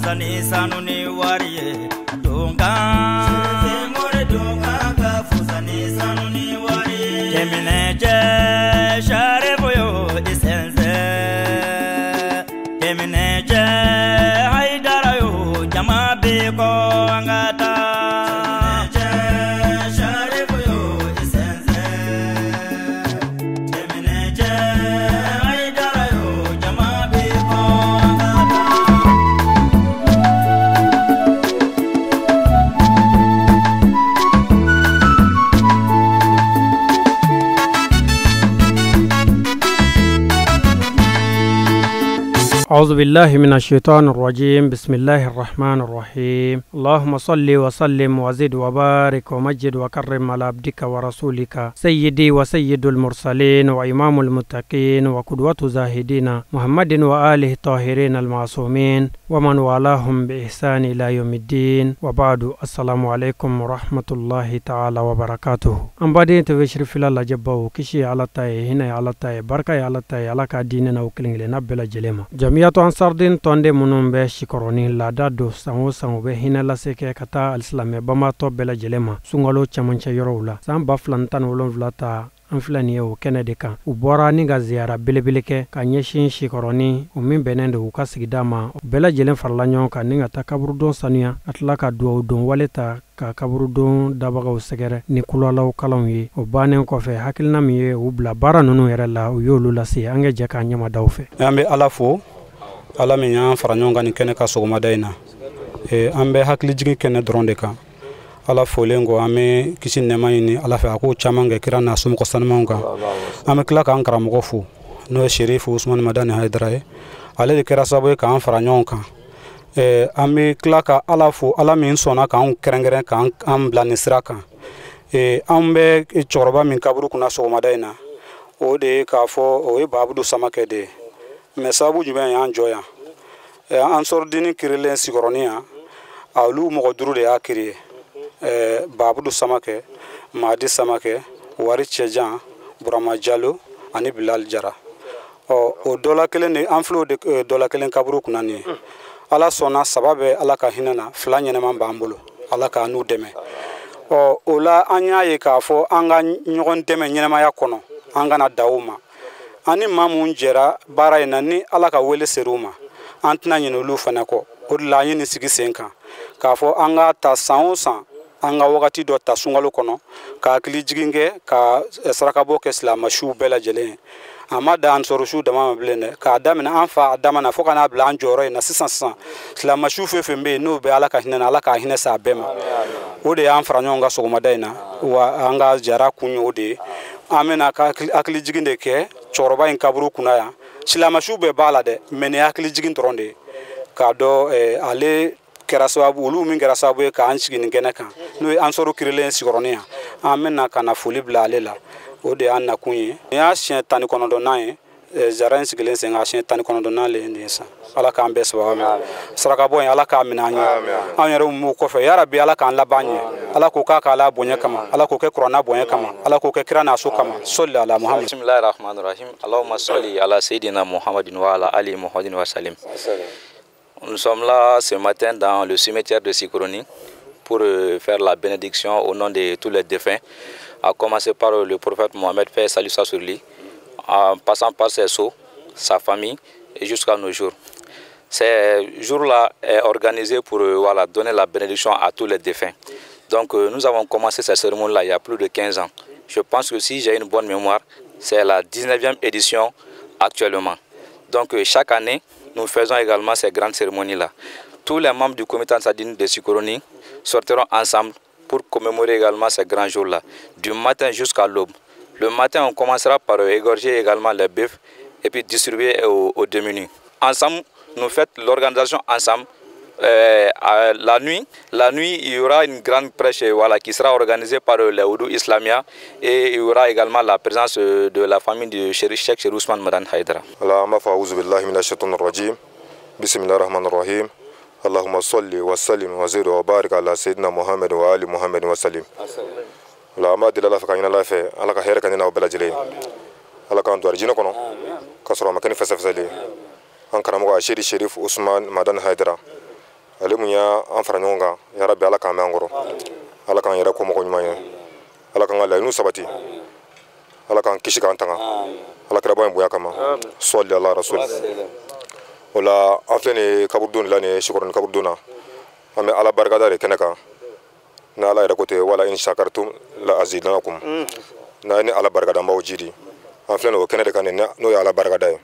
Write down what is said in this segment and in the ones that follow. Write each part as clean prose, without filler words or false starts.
fusani sanu ni wariye donga sherife more donga ka fusani sanu ni wariye kemineje sharefo yo isense kemineje haidara yo jama be ko angata أعوذ بالله من الشيطان الرجيم بسم الله الرحمن الرحيم اللهم صل وسلم وزد وبارك ومجد وكرم على عبدك ورسولك سيدي وسيد المرسلين وإمام المتقين وقدوة زاهدين محمد وآله الطاهرين المعصومين ومن والاهم بإحسان إلى يوم الدين وبعد السلام عليكم ورحمة الله تعالى وبركاته أم بعدين تبشرف الله جبه كشي على تاي هنا على تاي بركة على تاي على كديننا وكلنا نبلا جلما Jamiyatu Ansardin tonde munum be shikoroni la dado sango be hina la seke kata alislamia bama to bela jelema sungalo chamancha yorowla san baflantan wolon vlata anflani o kenede kan u bora ni ga ziara belebeleke ka nyeshin shikoroni o min benende u kasigidama bela jelen farlanyo kan ninga ta kaburudon sanuya atlaka duo don waleta ka kaburudon dabaga o segere ni kulalaw kalonye o banen ko fe hakilna miye u bla bara nunu yerella u yolu lasi ange jeka nyama dawfe ambe alafo ala min y'an fara ɲɔgɔn kan nin kɛnɛ ka sɔgɔmada in na an bɛ hakili jigin kɛnɛ dɔrɔn de kan ala folen ko an bɛ kisi nɛɛma ɲini ala fɛ a k'o caman kɛ kira n'a somɔgɔ sanumanw kan an bɛ tila k'an karamɔgɔ fo n'o ye Sherifu Usman Madani Haidara ye ale de kɛra sababu ye k'an fara ɲɔgɔn kan an bɛ tila ka ala fo ala min sɔnna k'an kɛrɛnkɛrɛn k'an bila nin sira kan an bɛ cɛkɔrɔba min kaburu kunna sɔgɔmada in na o de ye k'a fɔ o ye Babudu Samakɛ de ye mais sababu jumɛn y'an jɔ yan Ansordini kirilen sigɔrɔni yan olu mɔgɔ duuru de y'a kiri Babudu Samakɛ Mahdi Samakɛ Wari Cɛjan Burama Jalo ani Bilal Jara o dɔla kelen de an filɛ o dɔla kelen kaburu kunna nin ye ala sɔnna saba bɛ ala ka hinɛ na fila ɲɛnɛman b'an bolo ala k'a n'u dɛmɛ o la an y'a ye k'a fɔ an ka ɲɔgɔn dɛmɛ ɲɛnɛmaya kɔnɔ an kana da o ma ani maa mun jɛra baara in na ni ala ka wele ser'u ma an tɛna ɲinɛ olu fana kɔ o de la an ye nin sigi sen kan k'a fɔ an ka ta san o san an ka wagati dɔ ta sunkalo kɔnɔ ka hakili jigin kɛ ka sarakabɔ kɛ silamɛsiw bɛɛ lajɛlen ye a ma da ansɔrɔsiw dama ma bilen dɛ k'a daminɛ an fa adama na fo ka n'a bila an jɔyɔrɔ in na sisan silamɛsiw fɛn fɛn bɛ yen n'o bɛ ala ka hinɛ na ala k'a hinɛ sa a bɛɛ ma o de y'an fara ɲɔgɔn kan sɔgɔmada in na wa an ka jara kun ye o de ye an bɛna hakili jigin de kɛ cɛkɔrɔba in kaburu kunna yan silamɛsiw bɛɛ b'a la dɛ mɛ ni hakili jigin dɔrɔn de ye k'a dɔn ale kɛra sababu olu min kɛra sababu ye k'an sigi nin kɛnɛ kan n'o ye Ansɔru kirilen sigɔrɔni yan an bɛna ka na foli bila ale la o de y'an nakun ye nin y'a siɲɛ 19nan ye jara in sigilen sen ka siɲɛ 19nan le nin ye san ala k'an bɛɛ sababu ma sarakabɔ in ala k'a minɛ an ɲɛ an yɛrɛ m'o kɔfɛ yarabi ala k'an laban ɲɛ ala k'o k'a k'ala bonya kama ala k'o kɛ kuranna bonya kama ala k'o kɛ kira n'a so kama sɔli ala Muhammad bismillahir rahmanir rahim allahumma salli ala sayidina Muhammadin wa ala ali Muhammadin wa sallim. Nous sommes là ce matin dans le cimetière de Sikoroni pour faire la bénédiction au nom de tous les défunts, à commencer par le prophète Mohammed, fait salut sur lui, en passant par ses sceaux, sa famille et jusqu'à nos jours. Ces jours-là est organisé pour donner la bénédiction à tous les défunts. Donc nous avons commencé cette cérémonie-là il y a plus de 15 ans. Je pense que si j'ai une bonne mémoire, c'est la 19e édition actuellement. Donc chaque année, nous faisons également ces grandes cérémonies-là. Tous les membres du comité Ansardine de Sikoroni sortiront ensemble pour commémorer également ces grands jours-là, du matin jusqu'à l'aube. Le matin, on commencera par égorger également les bœufs et puis distribuer aux démunis. Ensemble, nous faisons l'organisation ensemble. La nuit, il y aura une grande prêche qui sera organisée par les Oudou Islamia et il y aura également la présence de la famille de Cheikh Sherifu Usman Madani Haidara. Bismillahirrahmanirrahim. Allahumma salli wa sallim wa zid wa barik ala sayyidina Muhammad wa ali Muhammad wa sallim. La amadi la fa kana la fe ala ka hera kana bela jile. Ala ka ndwar jina kono. Kasoro makani fasa fasa le. An kana mo Sherifu Usman Madani Haidara. ale mun y'a an fara ɲɔgɔn kan yarabi ala k'an mɛn an kɔrɔ ala k'an yɛrɛ kɔmɔgɔ ɲuman ye ala k'an ka laɲiniw sabati ala k'an kisi k'an tanga ala kira in bonya kama sɔli ala rasul o la an filɛ nin ye kaburudon de la nin ye sikɔrɔni kaburudon na an bɛ ala barikada de kɛnɛ kan ni ala yɛrɛ ko ten wala in shakartum la azidanakum n'a ni ala barikada an b'aw jidi an filɛ nin o kɛnɛ de kan n'o ye ala barikada ye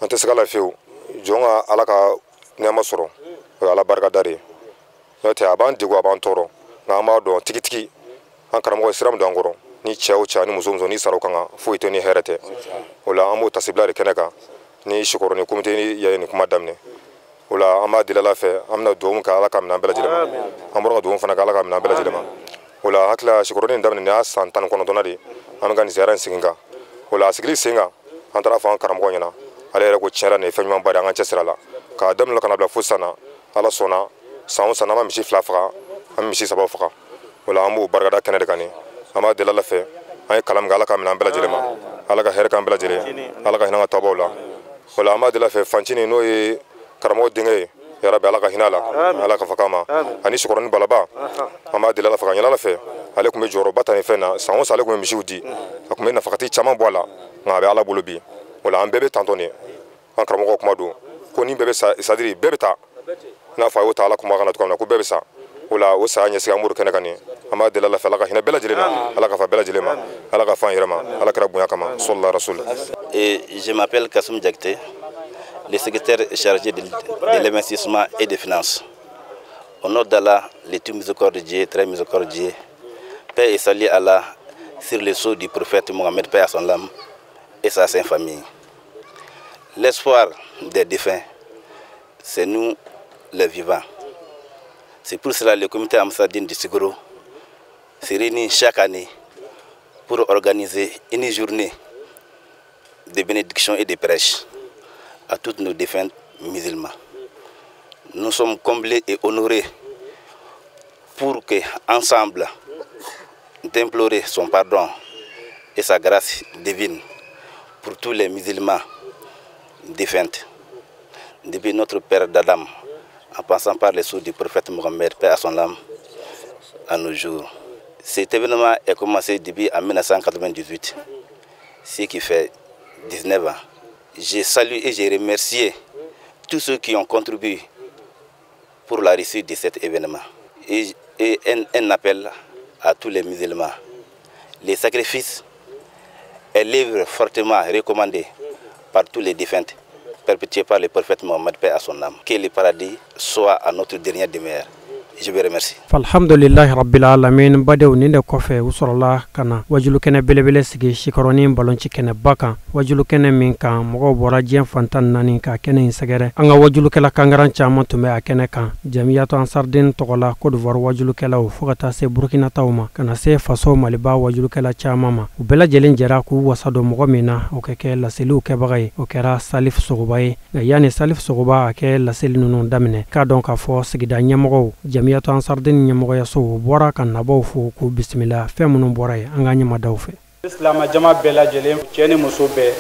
an tɛ se ka la fiyewu jɔn ka ala ka nɛɛma sɔrɔ o ye ala barikada de ye n'o tɛ a b'an degun a b'an tɔɔrɔ nka an b'a dɔn tigitigi an karamɔgɔ ye sira min don an kɔrɔ ni cɛ o cɛ ni muso muso ni sara o kan kan foyi tɛ ni hɛrɛ tɛ o la an b'o tasibila de kɛnɛ kan ni sikɔrɔ ni komite ye nin kuma daminɛ o la an b'a deli ala fɛ an bɛna dugawu kɛ ala ka minɛn bɛɛ lajɛlen ma an bɔra ka dugawu fana kɛ ala ka minɛn bɛɛ lajɛlen ma o la hakili la sikɔrɔnin daminɛ nin y'a san 19 de ye an bɛ ka nin ziyara in sigi kan o la a sigili sen kan an taara fɔ an karamɔgɔ ɲɛna ale yɛrɛ ko tiɲɛ la nin ye fɛn ɲumanba de an ka cɛsiri a la k'a daminɛ ka na bila fo sisan na ala sɔnna san o san an bɛ misi 2 faga an bɛ misi 3 faga o la an b'o barikada kɛnɛ de kan nin an b'a deli ala fɛ an ye kalan min kɛ ala ka minɛn bɛɛ lajɛlen ma ala ka hɛrɛ k'an bɛɛ lajɛlen ala ka hinɛ an ka tabaw la o la an b'a deli ala fɛ fancinin n'o ye karamɔgɔ denkɛ ye yarabi ala ka hinɛ a la ala ka faka ma ani sikɔrɔni balaba an b'a deli ala fɛ ka ɲɛna ala fɛ ale tun bɛ jɔyɔrɔba ta nin fɛn na san o san ale tun bɛ misiw di a tun bɛ nafakati caman bɔ a la nka a bɛ ala bolo bi o la an bɛɛ bɛ tantɔ nin an karamɔgɔ kuma don ko ni bɛɛ bɛ sa sadiri bɛɛ bɛ taa n'a fɔ a y'o ta ala kuma kan na cogoya min na ko bɛɛ bɛ sa o la o saya ɲɛsigi an b'o kɛnɛ kan nin an b'a deli ala fɛ ala ka hinɛ bɛɛ lajɛlen na ala ka fa bɛɛ lajɛlen ma ala ka fa an yɛrɛ ma ala kɛra bonya kama sɔlila rasul. Je m'appelle Kassoum Diakité, le secrétaire chargé de l'investissement et des finances. Au nom d'Allah, le tout miséricordieux, très miséricordieux, paix et salut Allah sur les sceaux du prophète Mohammed, paix à son âme et sa sainte famille. L'espoir des défunts, c'est nous les vivants. C'est pour cela que le comité Amsadine du Sigoro se réunit chaque année pour organiser une journée de bénédiction et de prêche à tous nos défunts musulmans. Nous sommes comblés et honorés pour que, ensemble, d'implorer son pardon et sa grâce divine pour tous les musulmans défunts, depuis notre père d'Adam, en passant par les sceaux du prophète Mohammed, paix à son âme, à nos jours. Cet événement a commencé depuis en 1998, ce qui fait 19 ans. J'ai salué et j'ai remercié tous ceux qui ont contribué pour la réussite de cet événement. Et un appel à tous les musulmans. Les sacrifices est l'œuvre fortement recommandée par tous les défunts, perpétuée par le prophète Mohammed, paix à son âme. Que le paradis soit à notre dernière demeure. Je vous remercie. Alhamdulillah rabbil alamin badew ni de kofe usorola kana wajulu kene belebele sigi shikoroni balonci kene baka wajulu kene min kan mogo bora jien fantan nani ka kene insagere anga wajulu kala kangaran chama tume a kene kan jamiyatu ansardin togola Côte d'Ivoire wajulu kala o fugata se Burkina Tawma kana se faso maliba wajulu kala chama ma u bela jelen jara ku wasado mogo mina o keke la selu ke bagay o kera Salif Sogobaye yani Salif Sogoba ke la selu non damine ka donc a fo sigida nyamogo jamiyatu ansardin nyamogo ya so bora kan nabo fu ku bismillah fe munun bora an ga nyama daw fe islam jama bela jelen ceni muso be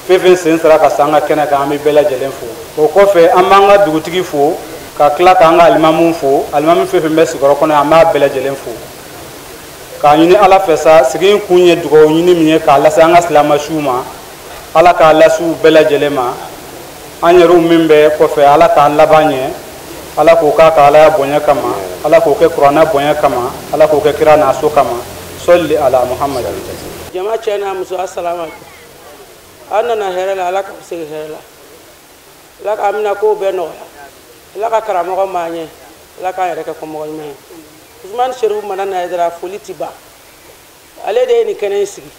fefen sen sara ka sanga kena ka ami bela jelen fu o ko fe amanga dugutigi fu ka kla ka anga almamun fu almamun fefen be sigoro kono ama bela jelen fu ka nyini ala fesa sigin kunye dugo nyini minye ka la sanga islama shuma ala ka lasu bela jelema anyeru mimbe ko fe ala ka labanye ala ko ka ala bonya kama ala ko ke qur'ana bonya kama ala ko ke kira na so kama salli ala muhammad jama chena muso assalamu alaikum anna na herala ala ka sigi herala la ka amina ko be no la ka karamo ko manye la ka yere ko mo me Ousmane Cherif manana edra folitiba ale de ni kenen sigi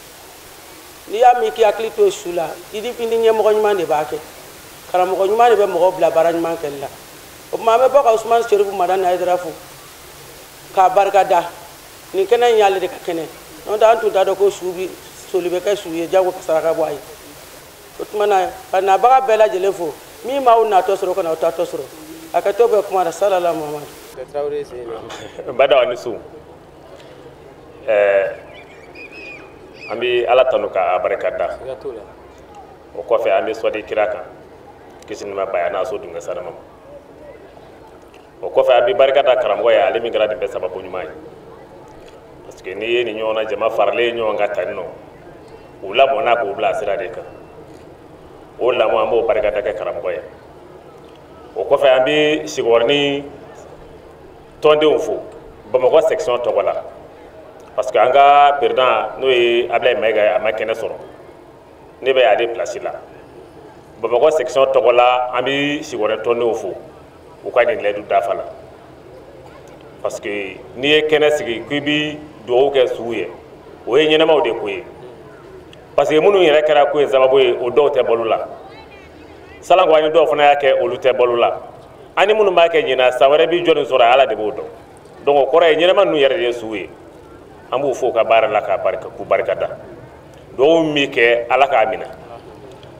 ni ya mi ki aklito sula idi pindi nyemo ko nyumande baake karamo ko nyumande be mo bla barany man kella o mame baka Ousmane Cherif madana edra fu ka barkada ni kenen yalle de ka kenen non da antu da do ko subi solibe ka suye jago ka saraka boy otmana kana baka bela jele fu mi mauna to soro kana to soro akato be kuma sallallahu muhammad traoré c'est bada wani su ambi ala tanu ka barakada o ko fe ambi sodi kiraka kisin ma bayana so dunga sarama o kɔfɛ an bɛ barika da karamɔgɔ ye ale min kɛra nin bɛɛ sababu ɲuman ye parce que n'i ye nin ɲɔgɔn na jama faralen ɲɔgɔn kan tan nɔ u lamɔna k'u bila sira de kan o lamɔ an b'o barika da kɛ karamɔgɔ ye o kɔfɛ an bɛ sigiyɔrɔni tɔndenw fo Bamakɔ section tɔgɔ la parce que an ka président n'o ye Ablaye Mayiga a ma kɛnɛ sɔrɔ ne bɛ ale place la Bamakɔ section tɔgɔ la an bɛ sigiyɔrɔni tɔndenw fo u ka nin layidu dafa la parce que n'i ye kɛnɛ sigi k'i bɛ dugawu kɛ sugu ye o ye ɲɛnamaw de ko ye parce que minnu yɛrɛ kɛra ko ye sababu ye o dɔw tɛ balo la salanko ani dɔw fana y'a kɛ olu tɛ balo la ani minnu b'a kɛ ɲinan san wɛrɛ b'i jɔ nin sɔrɔ ala de b'o dɔn donc o kɔrɔ ye ɲɛnama ninnu yɛrɛ de ye sugu ye an b'u fo ka baara la k'u barika da dugawu min kɛ ala k'a minɛ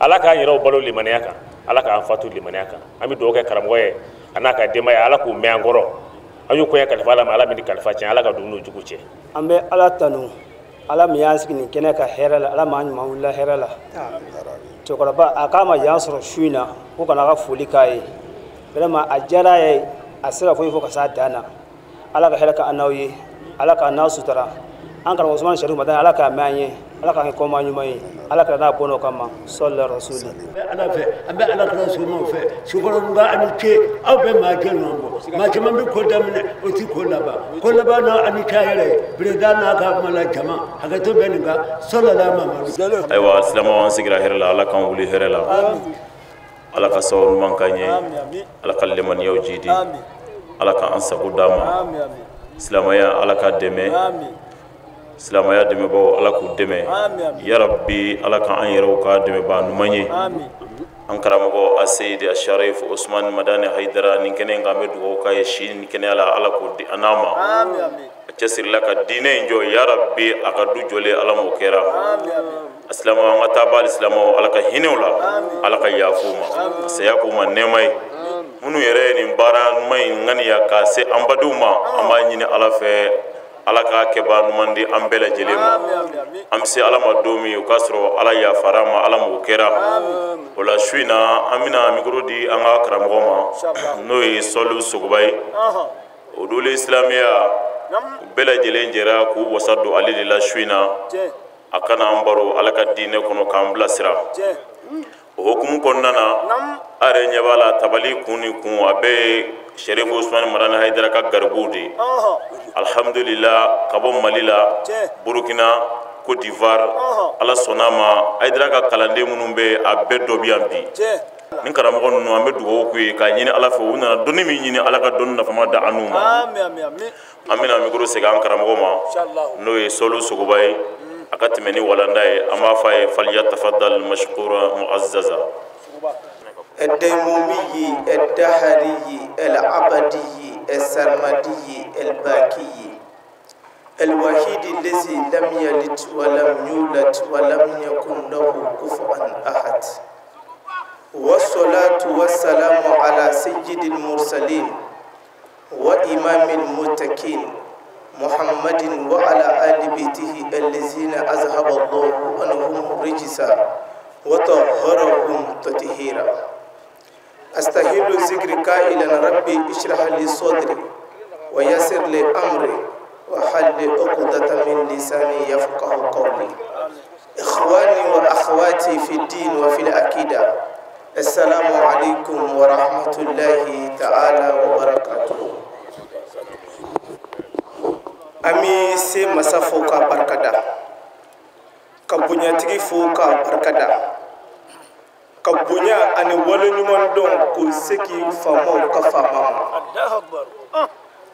ala k'an yɛrɛw balo limaniya kan ala k'an fatu limaniya kan an bɛ dugawu kɛ karamɔgɔ ye a n'a ka denbaya ala k'u mɛn an kɔrɔ an y'u kɔɲɛ kalifa ala ma ala min kalifa tiɲɛ ala ka dumuni jugu cɛ an bɛ ala tanu ala min y'an sigi nin kɛnɛ ka hɛrɛ la ala m'an ɲuman wulila hɛrɛ la cɛkɔrɔba a k'a ma yan sɔrɔ su in na ko kana ka foli k'a ye vraiment a diyara a ye a sera foyi fo ka s'a dan na ala ka hɛrɛ ka an n'aw ye ala k'a n'aw sutura an karamɔgɔ Usumani Sɛrifu Matane ala k'a mɛn an ye ala k'a kɛ kɔma ɲuman ye ala ka n'a bɔn'o kama sɔlila rasuli ala fɛ an bɛ ala kira somaw fɛ sukɔrɔba ani ce aw bɛ maa jɛ ɲɔgɔn bɔ maa caman bɛ ko daminɛ o ti ko laban na ani ca yɛrɛ beredan n'a ka kuma la jama hakɛto bɛ nin kan sɔlila mamadu ayiwa silamɛw an sigira hɛrɛ la ala k'an wuli hɛrɛ la ala ka sababu ɲuman k'an ye ala ka limaniyaw jidi ala k'an sago d'a ma silamɛya ala ka dɛmɛ silamɛya dɛmɛbaaw ala k'u dɛmɛ ya rabbi ala k'an yɛrɛw ka dɛmɛbaa ɲuman ye an karamɔgɔ a seyidi a sharif Usmani Madani Haidara nin kɛnɛ in kan an bɛ dugawu k'a ye si ni kɛnɛya la ala k'o di an n'a ma a cɛsirila ka diinɛ in jɔ ya rabbi a ka du jɔlen ala m'o kɛra a silamɛw an ka taa bali silamɛw ala ka hinɛw la ala ka yaaf'u ma a saya k'u ma nɛɛma ye minnu yɛrɛ ye nin baara ɲuman in ŋaniya k'a se an badenw ma an b'a ɲini ala fɛ ala k'a kɛba ɲuman di an bɛɛ lajɛlen ma an bɛ se ala ma don min o k'a sɔrɔ ala yafara ma ala m'o kɛra o la su in na an bɛna mikoro di an ka karamɔgɔ ma n'o ye Sɔlihu Sogoba ye o dole silamɛya u bɛɛ lajɛlen jɛra k'u wasa don ale de la su in na a kana an baro ala ka diinɛ kɔnɔ k'an bilasira o hukumu kɔnɔna na a yɛrɛ ɲɛ b'a la tabali kun ni kun a bɛɛ ye Sɛrifu Usmani Madani Haidara ka garibuw de ye alhamdulillah ka bɔ Mali la Burukina Côte d'Ivoire ala sɔnna ma Haidara ka kalanden minnu bɛ a bɛɛ dɔ bi yan bi ni karamɔgɔ ninnu an bɛ dugawu k'u ye k'a ɲini ala fɛ u nana dɔnni min ɲini ala ka dɔnni nafama da an n'u ma an bɛna mikoro segin an karamɔgɔ ma n'o ye Sɔlihu Sogoba ye a ka tɛmɛ ni walanda ye an b'a fɔ a ye falyatafaddal mashkura mu'azzaza الديمومي الدهري العبدي السرمدي الباكي الوحيد الذي لم يلد ولم يولد ولم يكن له كفوا أحد والصلاة والسلام على سيد المرسلين وإمام المتقين محمد وعلى آل بيته الذين أذهب الله عنهم الرجس وطهرهم تطهيرا أستهل ذكر قائلا ربي اشرح لي صدري ويسر لي أمري وحل عقدة من لساني يفقه قولي إخواني وأخواتي في الدين وفي العقيدة السلام عليكم ورحمة الله تعالى وبركاته أمي سي مسافوكا بركدا كبنياتي فوكا بركدا kabunya ani wale ɲuman dɔn ko seki famaw ka fama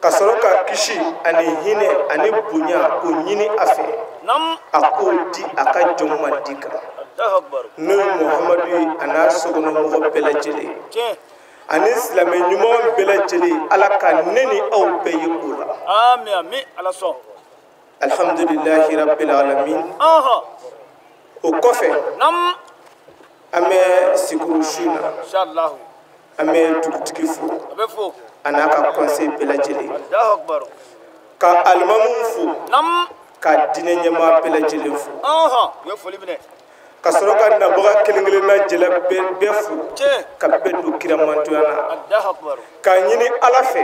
ka sɔrɔ ka kisi ani hinɛ ani bonya ko ɲini a fɛ a k'o di a ka jɔnw ma di kan n'o ye Muhamadu ye a n'a sokɔnɔmɔgɔ bɛɛ lajɛlen ani silamɛ ɲuman bɛɛ lajɛlen ala ka ne ni aw bɛɛ ye o la amin ala sɔn alhamdulillahi rabbil alamin o kɔfɛ an bɛ sikuru su na an bɛ dugutigi fo a n'a ka conseil bɛɛ lajɛlen ka alimamuw fo ka diinɛ ɲɛmaa bɛɛ lajɛlen fo ka sɔrɔ ka nabaga kelen-kelen na jɛla bɛɛ fo ka bɛɛ don kira mantoya la k'a ɲini ala fɛ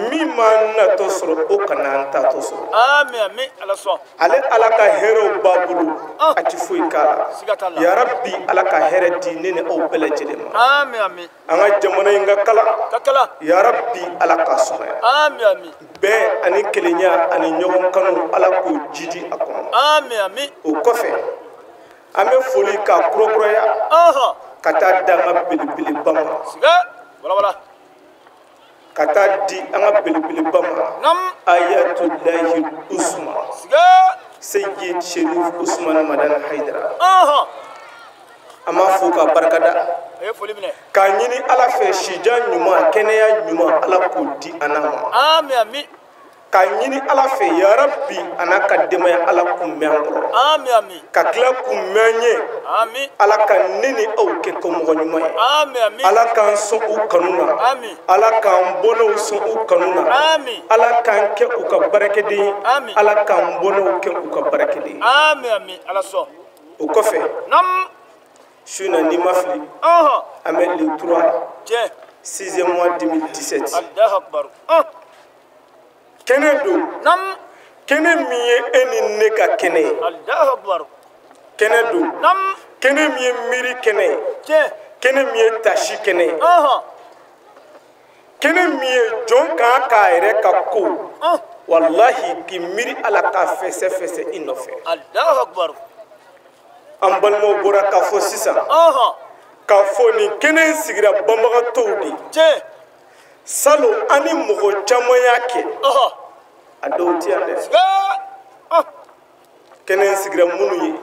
min m'an natɔ sɔrɔ o kana an tatɔ sɔrɔ ale ala ka hɛrɛw b'a bolo a ti foyi k'a la yarabi ala ka hɛrɛ di ne ni aw bɛɛ lajɛlen ma an ka jamana in ka kala yarabi ala k'a sɔrɔya bɛɛ ani kelenya ani ɲɔgɔn kanu ala k'o jidi a kɔnɔ o kɔfɛ an bɛ foli k'a kurakuraya ka taa di an ka belebeleba ma ka taa di an ka belebeleba ma ayatulahi usman seyid sherif usman madan haidara an b'a fo k'a barikada k'a ɲini ala fɛ sijan ɲuman kɛnɛya ɲuman ala k'o di an ma k'a ɲini ala fɛ yarabi a n'a ka denbaya ala kunbɛn an kɔrɔ ka tila kunbɛn ye ala ka ne ni aw kɛ mɔgɔ ɲuman ye ala k'an sɔn u kanu na ala k'an bɔnɛw sɔn u kanu na ala k'an kɛ u ka baarakɛden ye ala k'an bɔnɛw kɛ u ka baarakɛden ye o kɔfɛ su in na n'i ma fili an bɛ le 3 6e mois 2017 kɛnɛ don kɛnɛ min ye e ni ne ka kɛnɛ ye kɛnɛ don kɛnɛ min ye miiri kɛnɛ ye kɛnɛ min ye tasi kɛnɛ ye kɛnɛ min ye jɔn kan k'a yɛrɛ ka ko walahi k'i miiri ala k'a fɛsɛ i nɔfɛ an balimaw bɔra k'a fɔ sisan k'a fɔ nin kɛnɛ in sigira banbagatɔw de salon ani mɔgɔ caman y'a kɛ a dɔw ti yan dɛ kɛnɛ in sigira minnu ye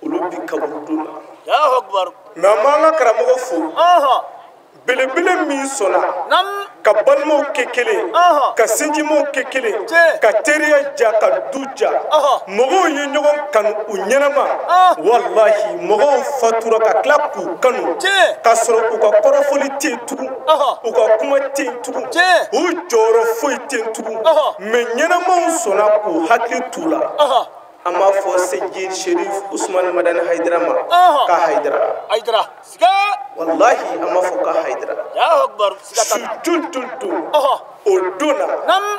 olu bi kaburu dun na mɛ an b'an ka karamɔgɔ fo belebele min sɔnna ka balimaw kɛ kelen ka sinjimaw kɛ kelen ka teriya ja ka du ja mɔgɔw ye ɲɔgɔn kanu u ɲɛnama walahi mɔgɔw fatura ka tila k'u kanu k'a sɔrɔ u ka kɔrɔfɔli tɛ yen tugun u ka kuma tɛ yen tugun u jɔyɔrɔ foyi tɛ yen tugun mɛ ɲɛnamaw sɔnna k'u hakili t'u la an b'a fɔ seyid sherif usman madan haidara ma ka haidara wallahi an b'a fɔ ka haidara sujud don o don na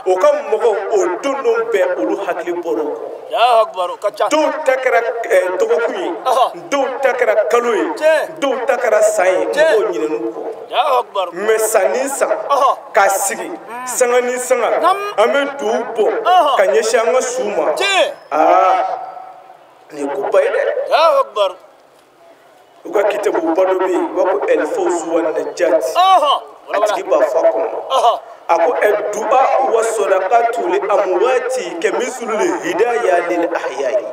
o ka mɔgɔw o don bɛɛ olu hakili bɔra o kɔ dɔw ta kɛra dɔgɔkun ye dɔw ta kɛra kalo ye dɔw ta kɛra san ye mɔgɔw ɲinɛn'u kɔ mɛ san ni san k'a sigi sanga ni sanga an bɛ duw bɔ ka ɲɛsin an ka suw ma nin ye koba ye dɛ u ka kitabuba dɔ bɛ yen u b'a fɔ elfawzu wa najati a tigi b'a fɔ a kɔnɔ a ko du'a wa sadaqatu li amwati kamislu li hidaya lil ahya'i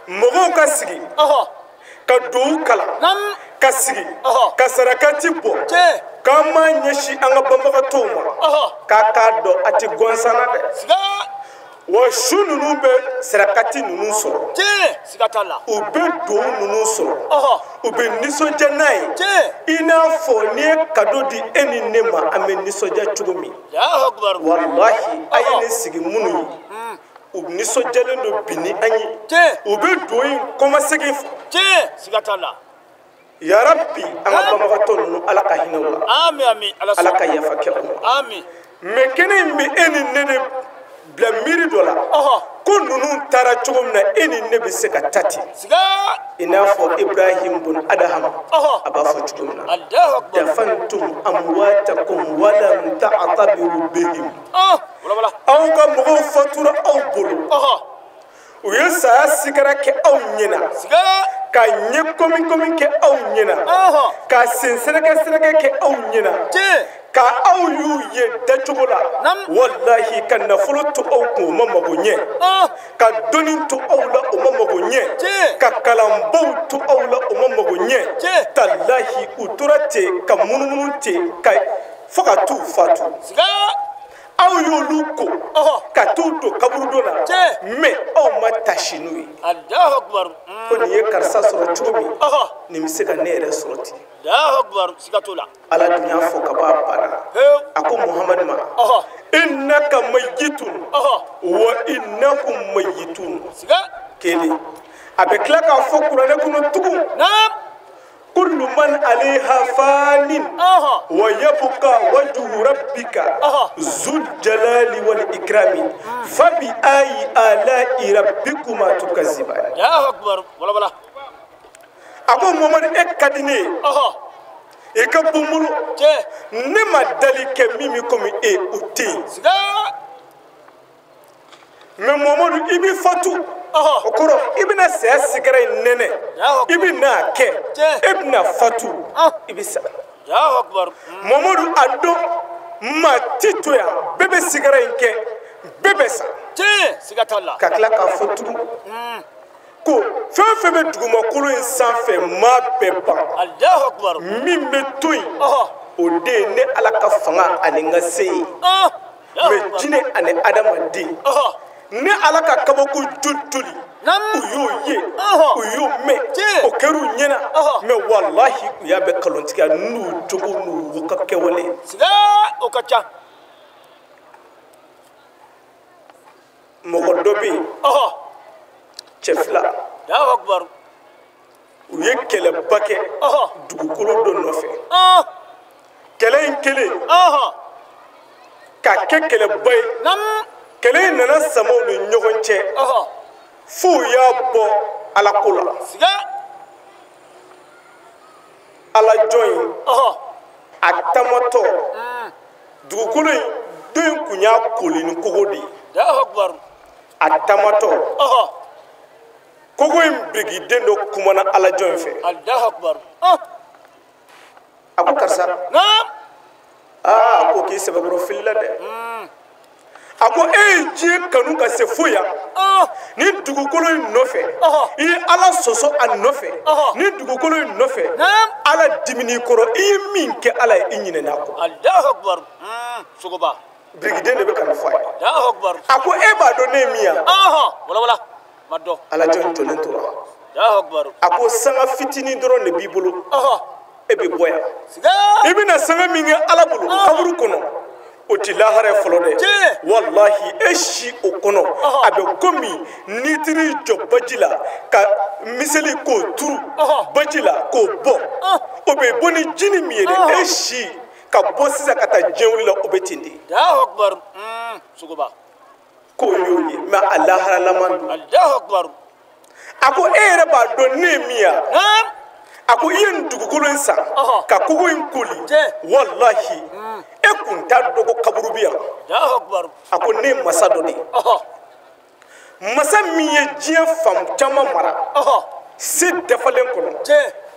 mɔgɔw ka sigi ka duw kalan ka sigi ka sarakati bɔ k'an m'a ɲɛsin an ka banbagatɔw ma k'a dɔn a tɛ gansan na dɛ wa su ninnu bɛ sarakati ninnu sɔrɔ u bɛ duw ninnu sɔrɔ u bɛ nisɔndiya n'a ye i n'a fɔ n'i ye kado di e ni ne ma an bɛ nisɔndiya cogo min walahi a ye nin sigi minnu ye u nisɔndiyalen don bi ni an ye u bɛ duw in kɔmasegin fɔ yarabi an ka banbagatɔ ninnu ala ka hinɛ u la ala ka yafa kɛ u ma mɛ kɛnɛ in bɛ e ni ne de bila miiri dɔ la ko ninnu taara cogo min na e ni ne bɛ se ka taa ten i n'a fɔ ibrahim bun adaham a b'a fɔ cogo min na dafantum amwatakum walam ta'tabiru bihim aw ka mɔgɔw fatura aw bolo u ye saya sigara kɛ aw ɲɛna ka ɲɛ komi kɛ aw ɲɛna ka sen sɛrɛkɛ kɛ aw ɲɛna ka aw y'u ye dacogo la walahi ka nafolo to aw kun o ma mago ɲɛ ka dɔnni to aw la o ma mago ɲɛ ka kalanbaw to aw la o ma mago ɲɛ talahi u tora ten ka munumunu ten ka fo ka t'u fatu aw y'olu ko ka t'u don kaburudon na mɛ aw ma tasi n'u ye ko nin ye karisa sɔrɔ cogo min nin bɛ se ka ne yɛrɛ sɔrɔ ten ala dun y'a fɔ ka bɔ a banna a ko muhamadu ma innaka mayitun wa innahum mayitun kelen avec la ka fo kuranɛ kɔnɔ tugun كل من عليها فان ويبقى وجه ربك ذو الجلال والإكرام فبأي آلاء ربكما تكذبان يا أكبر ولا بلا أبو محمد إكاديني إكابومولو نما دالك ميمي كومي أوتي mais Mohamadou ibi fatu okoro ibina se sigara nene ibina ke ibina fatu ibisa ya akbar Mohamadou ado ma titoya bebe sigara nke bebe sa sigatalla kakla ka fatu ko fefe be duguma kulu sanfɛ ma beba Allahu akbar min be toyi o de ne ala ka fanga ani ngase me jine ani adamadi ne ala ka kabako jolitoli u y'o ye u y'o mɛn o kɛra u ɲɛna mais wallahi u y'a bɛɛ kalontigiya n'u jogo n'u ka kɛwale siga o ka ca mɔgɔ dɔ bɛ yen cɛ fila Allahu akbar u ye kɛlɛba kɛ dugukolo dɔ nɔfɛ kɛlɛ in kelen ka kɛ kɛlɛba ye kɛlɛ in nana samaw ni ɲɔgɔn cɛ fo y'a bɔ ala ko la ala jɔn in a tamatɔ dugukolo in den kun y'a koli ni kogo de ye a tamatɔ kogo in birikiden dɔ kumana ala jɔn fɛ a ko karisa a ko k'i sɛbɛkɔrɔ fili la dɛ a ko e ye diɲɛ kanu ka se fo yan ni dugukolo in nɔfɛ i ye ala sɔsɔ a nɔfɛ ni dugukolo in nɔfɛ ala dimini kɔrɔ i ye min kɛ ala ye i ɲinɛna kɔ birikiden de bɛ ka nin fɔ a ye a ko e b'a dɔn ne ye min yan ala jɔn jɔlen tora a ko sanga fitinin dɔrɔn de b'i bolo e bɛ bɔ yan i bɛna sanga min kɛ ala bolo kaburu kɔnɔ o ti lahara fɔlɔ dɛ wallahi e si o kɔnɔ a bɛ komi nitiri jɔ baji la ka miseli k'o turu baji la k'o bɔ o bɛ bɔ ni jini min ye dɛ e si ka bɔ sisan ka taa diɲɛ wuli la o bɛ ten de k'o y'o ye mais a lahara laman don a ko e yɛrɛ b'a dɔn ne ye min ye a ko i ye nin dugukolo in san ka kogo in koli wallahi e kun t'a dɔn ko kaburu bɛ yan a ko ne ye masa dɔ de ye masa min ye diɲɛ fan caman mara se dafalen kɔnɔ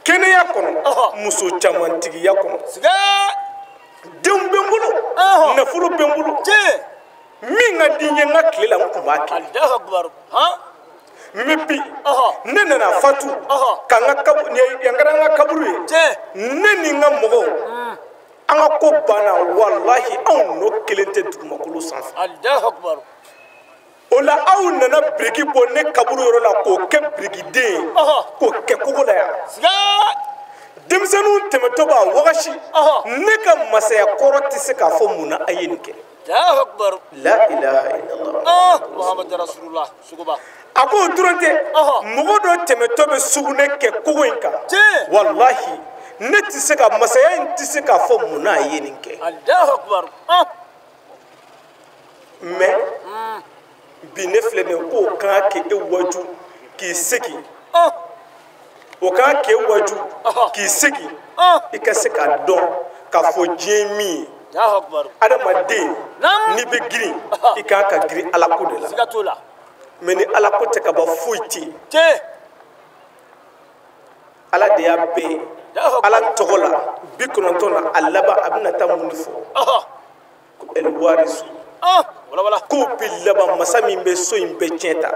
kɛnɛya kɔnɔ muso camantigiya kɔnɔ denw bɛ n bolo nafolo bɛ n bolo min ka di n ye n ka tile la n kun b'a kɛ mais bi ne nana fatu ka n ka kaburu yan kɛra n ka kaburu ye ne ni n ka mɔgɔw an ka ko banna wallahi anw nɔ kelen tɛ dugumakolo sanfɛ o la aw nana biriki bɔ ne kaburu yɔrɔ la k'o kɛ birikiden ye k'o kɛ kogo la yan denmisɛnninw tɛmɛtɔ b'a wagasi ne ka masaya kɔrɔ tɛ se k'a fɔ mun na a ye nin kɛ la ilaha illallah muhammadu rasulullah suguba a ko o dɔrɔn tɛ mɔgɔ dɔ tɛmɛtɔ bɛ sugunɛ kɛ kogo in kan wallahi ne tɛ se ka masaya in tɛ se k'a fɔ mun na a ye nin kɛ mais bi ne filɛ nin ye k'o kan ka kɛ e waju k'i segin o kan ka kɛ e waju k'i segin i ka se k'a dɔn k'a fɔ diɲɛ min ye adamaden n'i bɛ girin i kan ka girin ala ko de la mais ni ala ko tɛ ka ban foyi tɛ yen ala de y'a bɛɛ ala tɔgɔ la 90 na a laban a bɛna taa mun de fɔ ko elwarisu k'o bɛ laban masa min bɛ so in bɛɛ tiɲɛ ta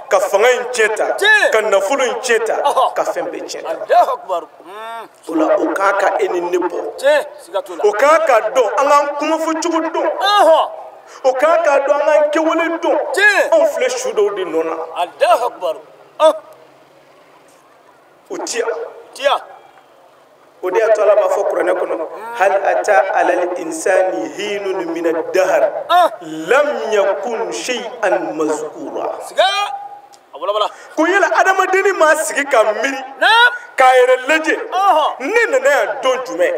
ka fanga in tiɲɛ ta ka nafolo in tiɲɛ ta ka fɛn bɛɛ tiɲɛ ta o la o kan ka e ni ne bɔ o kan ka dɔn an k'an kuma fɔ cogo dɔn o kan ka dɔn an k'an kɛwale dɔn anw filɛ su dɔw de nɔ na o tiya o de y'a to ala b'a fɔ kuranɛ kɔnɔ hal ata alal insani hinun min ad-dahr lam yakun shay'an mazkura ko yala adamadeni ma sigi ka miri k'a yɛrɛ lajɛ ne nana yan don jumɛn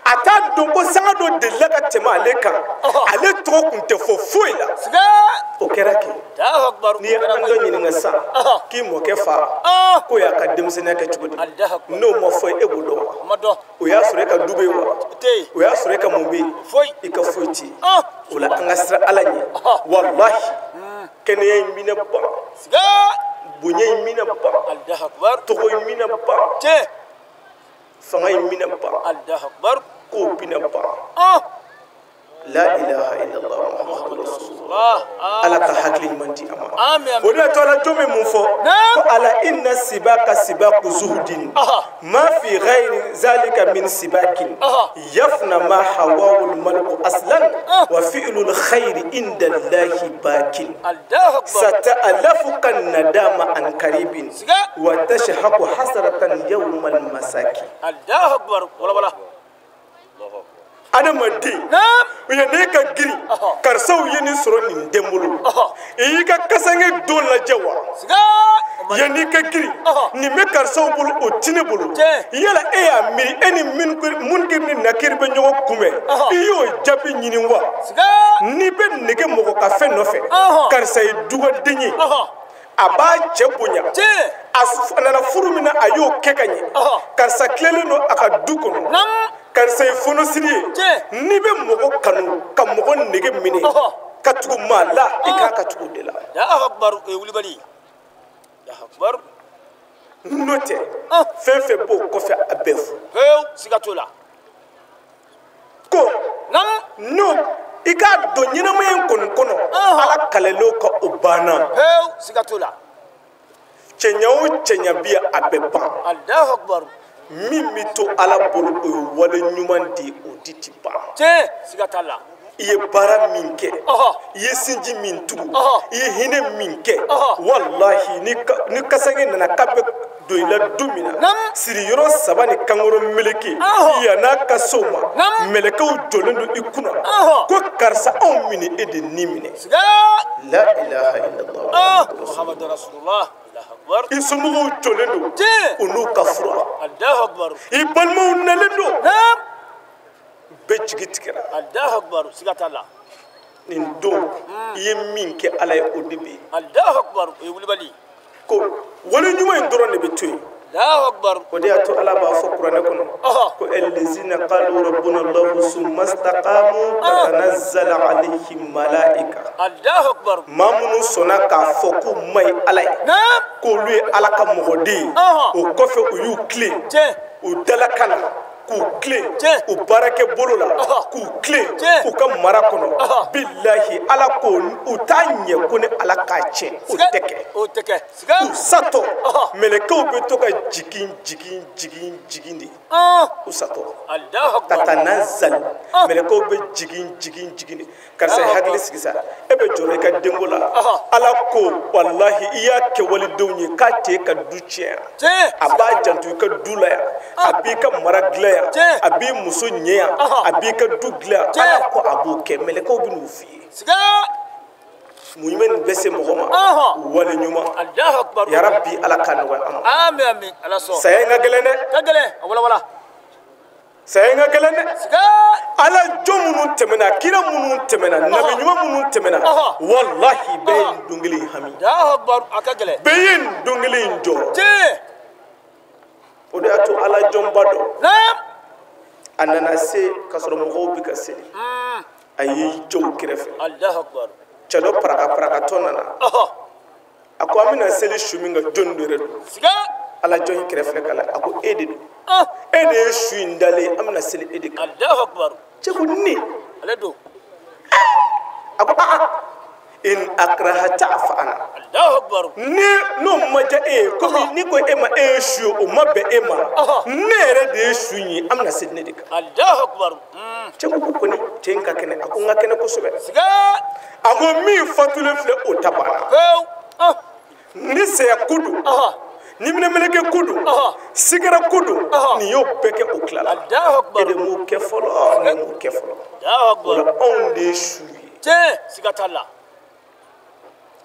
a t'a dɔn ko sanga dɔ delila ka tɛmɛ ale kan ale tɔgɔ kun tɛ fɔ foyi la o kɛra kɛ n'i ye an dɔ ɲininka sisan k'i mɔkɛ fa ko y'a ka denmisɛnniya kɛ cogo di n'o ma fɔ e b'o dɔn wa o y'a sɔrɔ e ka du bɛ yen wa o y'a sɔrɔ e ka mun bɛ yen i ka foyi tɛ yen o la an ka siran ala ɲɛ walahi kɛnɛya in minɛ ban bonya in minɛ ban tɔgɔ in minɛ ban fanga in minɛ ban ko bina ban la ilaha illallah muhammadu rasulullah ala ka hakili ɲuman di a ma o de y'a to ala jɔn bɛ mun fɔ ko ala inna sibaka sibaku zuhudin ma fi ghayri zalika min sibakin yafna ma hawawul malku aslan wa fi'lul khayri inda allahi bakin sata'alafuka nadama an karibin wa tashhaqu hasratan yawmal masaki allahu akbar wala adamaden u ye ne ka girin karisaw ye nin sɔrɔ nin den bolo i y'i ka kasange don lajɛ wa yanni ka girin nin bɛ karisaw bolo o ti ne bolo yala e y'a miiri e ni munkiri ni nakiri bɛ ɲɔgɔn kunbɛn i y'o jaabi ɲini wa n'i bɛ nege mɔgɔ ka fɛn nɔfɛ karisa ye dugaden ye a b'a cɛ bonya a nana furu min na a y'o kɛ ka ɲɛ karisa tilalen don a ka du kɔnɔ karisa ye fonosiri ye n'i bɛ mɔgɔ kanu ka mɔgɔ nege minɛ ka tugu maa la i k'a ka tugu de la n'o tɛ fɛn fɛn b'o kɔfɛ a bɛɛ fo ko n'o i k'a dɔn ɲɛnamaya in kɔnɔ ala kɛlɛlenw ka o banna cɛɲa o cɛɲa bi a bɛ ban min bɛ to ala bolo o ye wale ɲuman di o di ti ban i ye baara min kɛ i ye sinji min tugu i ye hinɛ min kɛ walahi ni kasange nana k'a bɛ don i la don min na siriyɔrɔ 3 ni kankɔrɔ meleke yan'a ka so ma mɛlɛkɛw jɔlen don i kunna ko karisa anw minɛ e de ni minɛ la ilaha illallah muhammadu rasulullah i somɔgɔw jɔlen don u n'u ka fura i balimaw nalen don bɛɛ jigi tigɛra nin don i ye min kɛ ala ye o de bɛ yen ko wale ɲuman in dɔrɔn de bɛ to yen o de y'a to ala b'a fɔ kuranɛ kɔnɔ ko allazina qalu rabbuna allahu summa istaqamu tatanazzalu alayhim malaika maa minnu sɔnna k'a fɔ k'u ma ɲi ala ye k'olu ye ala ka mɔgɔden ye o kɔfɛ u y'u tilen u dalakana k'u tilen u baarakɛ bolo la k'u tilen u ka mara kɔnɔ bilahi ala ko u t'a ɲɛ ko ni ala k'a tiɲɛ o tɛ kɛ u satɔ mɛlɛkɛw bɛ to ka jigin de u satɔ ka taa nazali mɛlɛkɛw bɛ jigin de karisa ye hakili sigi sa e bɛ jɔrɔ i ka denko la ala ko walahi i y'a kɛ walidenw ye k'a tɛ ka du tiɲɛ a b'a janto i ka du la yan a b'i ka mara dilan yan a b'i muso ɲɛ yan a b'i ka du dilan ala ko a b'o kɛ mɛlɛkɛw bɛ n'u f'i ye mun jumɛn nin bɛ se mɔgɔ ma wale ɲuman yarabi ala ka nɔgɔya an ma saya in ka gɛlɛn dɛ saya in ka gɛlɛn dɛ ala jɔn minnu tɛmɛna kira minnu tɛmɛna nabi ɲuman minnu tɛmɛna walahi bɛɛ ye nin dɔnkili in hami bɛɛ ye nin dɔnkili in jɔ o de y'a to ala jɔnba dɔ a nana se k'a sɔrɔ mɔgɔw bɛ ka seli a y'i jɔ u kɛrɛfɛ cɛ dɔ parakatɔ nana a ko an bɛna seli su min kan jɔnni dɔ yɛrɛ don ala jɔn in kɛrɛfɛ k'a la a ko e de don e de ye su in dalen an bɛna seli e de kan cɛ ko ne a ko in akrahata fa ana ni n'o ma diya e ye komi ni ko e ma e ye su ye o ma bɛn e ma ne yɛrɛ de ye su in ye an bɛna seli ne de kan cɛ ko kɔni cɛ in ka kɛnɛ a ko n ka kɛnɛ kosɛbɛ a ko min fatulen filɛ o ta banna ni saya ko don ni minɛminɛkɛ ko don sigara ko don nin y'o bɛɛ kɛ o tila la e de m'o kɛ fɔlɔ ne m'o kɛ fɔlɔ o la anw de ye su ye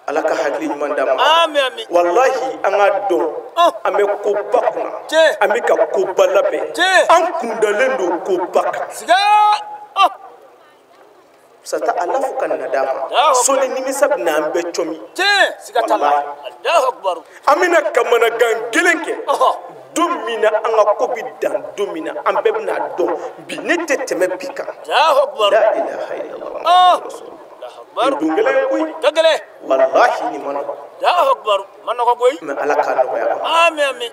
ala ka hakili ɲuman d'a ma amin amin wallahi an ka dɔn an bɛ koba kunna an bɛ ka koba labɛn an kundalen don koba kan siga sata ala fo ka na d'a ma soni nimisa bɛna an bɛɛ cɔmi siga t'a la Allahu akbar an bɛna kamanagan gɛlɛn kɛ don min na an ka ko bi dan don min na an bɛɛ bɛna dɔn bi ne tɛ tɛmɛ bi kan Allahu akbar la ilaha illallah don gɛlɛn koyi gɛlɛn wallahi ni man nɔgɔ Allahu akbar man nɔgɔ koyi mais ala ka nɔgɔya amin amin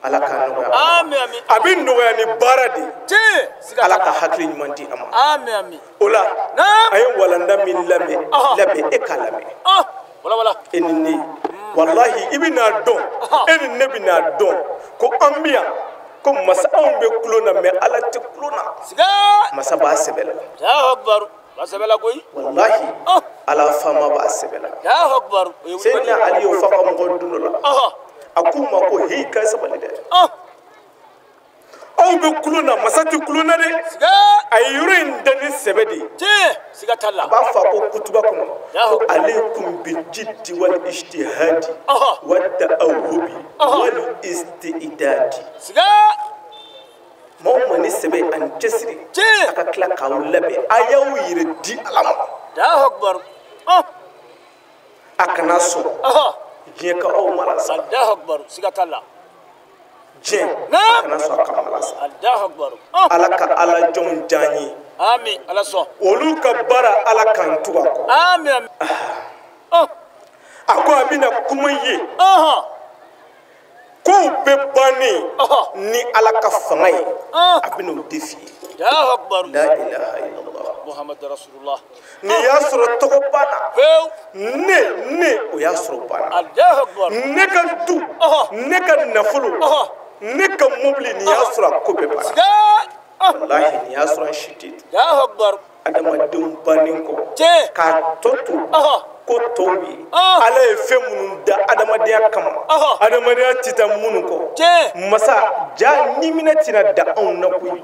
ala ka nɔgɔya amin amin a bɛ nɔgɔya ni baara de siga ala ka hakili ɲuman di a ma amin amin o la a ye walanda min labɛn e k'a lamɛn wala e ni ne wallahi i bɛna dɔn e ni ne bɛna dɔn ko an bɛ yan ko masa anw bɛ kulo na mais ala tɛ kulo na masa b'a sɛbɛ la Allahu akbar ba sɛbɛ la koyi wallahi ala fama b'a sɛbɛ la Allahu akbar Seydina Ali y'o fɔ a ka mɔgɔw don dɔ la a k'u ma ko heyi ka sabali dɛ aw bɛ kulo na masa tɛ kulo na dɛ a ye yɔrɔ in da ni sɛbɛ de ye siga t'a la a b'a fɔ a ko kutuba kɔnɔ ko alaykum bil jiddi wal ijtihadi wa ta'awubi wal istidadi maa o maa ni sɛbɛ ani cɛsiri a ka tila k'aw labɛn a y'aw yɛrɛ di ala ma a kana sɔn diɲɛ ka aw mara sa Allahu akbar siga t'a la diɲɛ a kana sɔn a ka mara sa Allahu akbar ala ka ala jɔnw diya n ye amin ala sɔn olu ka baara ala k'an tugu a kɔ amin amin a ko a bɛna kuma ye kow bɛ bannen ni ala ka fanga ye a bɛna o de f'i ye Allahu akbar la ilaha illallah Muhammad rasulullah ni y'a sɔrɔ tɔgɔ banna ne o y'a sɔrɔ banna Allahu akbar ne ka du ne ka nafolo ne ka mobili ni y'a sɔrɔ a ko bɛɛ banna wallahi ni y'a sɔrɔ an si tɛ dun Allahu akbar adamadenw bannen kɔ k'a tɔ to ko tɔw ye ala ye fɛn minnu da adamadenya kama adamadenya tɛ taa minnu kɔ masa ja ɲimina tɛna da anw na koyi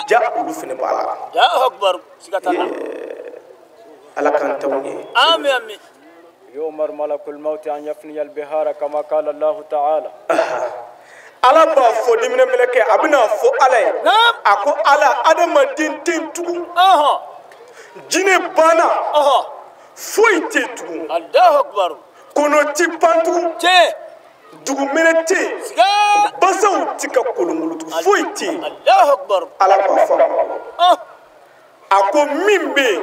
ja olu fana b'a la Allahu akbar siga t'a la ala k'an t'anw ye amin amin يؤمر ملك الموت أن يفني البحار كما قال الله تعالى ala b'a fɔ dimina meleke a bɛna fɔ ala ye a ko ala adamaden tɛ tugun jinɛ banna foyi tɛ tugun Allahu akbar kɔnɔ tɛ ban tugun dugumɛnɛ tɛ yen basaw tɛ ka kolongolo tugun foyi tɛ yen Allahu akbar ala b'a fɔ a ko min bɛ yen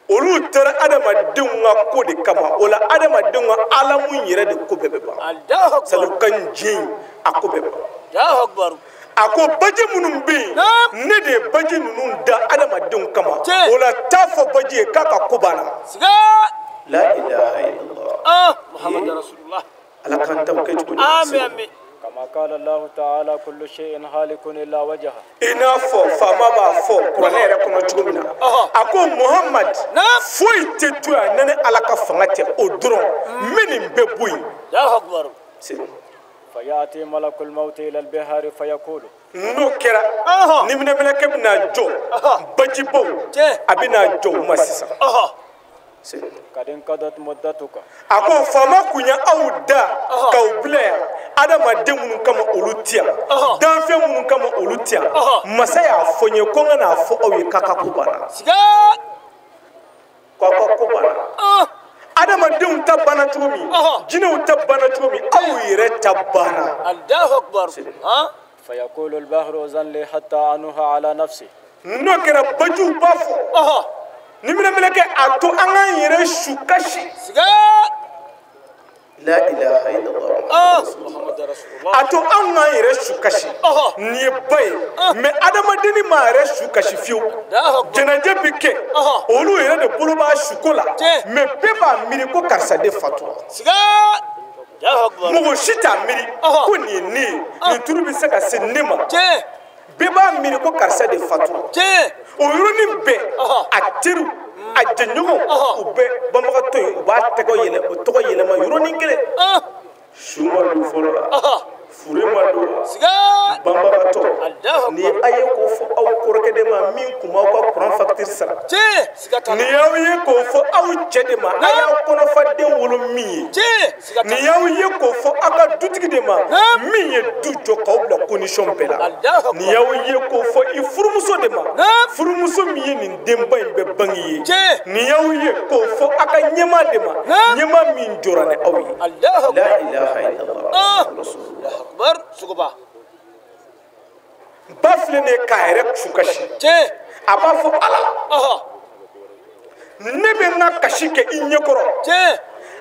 olu taara adamadenw ka ko de kama o la adamadenw ka alamu yɛrɛ de ko bɛɛ bɛ ban sani ka diɲɛ a ko bɛɛ bɛ ban a ko baji minnu bɛ yen ne de ye baji ninnu da adamadenw kama o la t'a fɔ baji ye k'a ka ko banna la ilaha illallah Muhammad rasulullah ala k'an taw kɛ cogo di amin amin كما قال الله تعالى كل شيء هالك إلا وجهه i n'a fɔ faama b'a fɔ kuranɛ yɛrɛ kɔnɔ cogo min na a ko muhamad foyi tɛ to yan ne ni ala ka fanga tɛ o dɔrɔn n bɛ nin bɛɛ bɔ yen فيأتي ملك الموت إلى البحار فيقول n'o kɛra ni minɛminɛkɛ bɛna jɔ bajibaw a bɛna jɔ u ma sisan قد انقضت مدتك a ko faama kun ye aw da k'aw bila yan adamaden minnu kama olu tɛ yan danfɛn minnu kama olu tɛ yan masa y'a fɔ n ye ko n ka n'a fɔ aw ye k'a ka ko banna k'aw ka ko banna adamadenw ta banna cogo min jinɛw ta banna cogo min aw yɛrɛ ta banna فيقول البحر أذن لي حتى أنوها على نفسي n'o kɛra bajiw b'a fɔ ni minɛminɛkɛ a to an k'an yɛrɛ su kasi la ilaha illallah a to an k'an yɛrɛ su kasi nin ye ba ye mais adamadenni m'a yɛrɛ su kasi fiyewu jɛnɛjɛ bi kɛ olu yɛrɛ de bolo b'a suko la mais bɛɛ b'a miiri ko karisa de fatura mɔgɔ si t'a miiri ko nin ye ne ye nin turu bɛ se ka se ne ma bɛɛ b'a miiri ko karisa de fatura o yɔrɔnin bɛɛ a teriw a jɛɲɔgɔnw u bɛ banbagatɔ ye u b'a tɔgɔ yɛlɛma yɔrɔnin kelen sumaworo fɔlɔ la Furemado siga Bambato Allahu ni aye ko fo aw korke de ma min kuma ko Quran facture sara je siga ta ni yaw ye ko fo aw cede ma aya kono fa de wolo mi je siga ta ni yaw ye ko fo aka dutigi de ma min ye du jo ko bla condition bela ni yaw ye ko fo i furumuso de ma furumuso mi ye nin demba be bangi je ni yaw ye ko fo aka nyema de ma nyema min jorane aw yi Allahu la ilaha illallah Allahu akbar suguba bafle ne kaire shukashi je aba fo ala aha ne be na kashi ke inyekoro je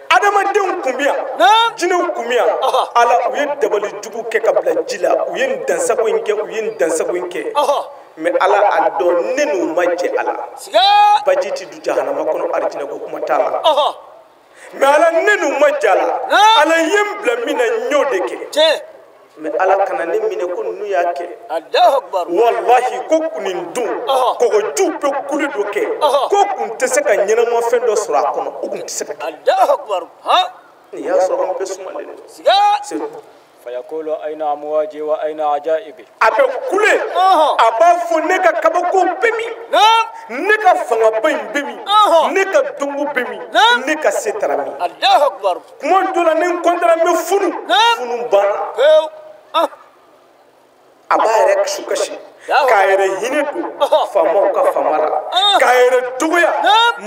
adama den kumbiya jineu kumbiya ala uye dabali jugu ke kabla jila uye dansago inke uye dansago inke me ala ado nenu majje ala siga bajiti du jahannama kono arjina ko kuma tala me ala nenu majjala ala yembla mina nyodeke je me ala kana ne mine ko nu yake Allahu akbar wallahi ko kunin dun ko go jupe kule doke ko kun tese ka nyina mo fendo sura kono o kun tese Allahu akbar ha ya so on besuma le siga فيقول أين أمواجي وأين عجائبي abe kule aba fo ne ka kabako bemi ne ka fanga bain bemi ne ka dungu bemi ne ka setarami Allahu akbar kuma dola ne kontra me funu ba aba rek shukashi kaire hinetu famo ka famara kaire dugoya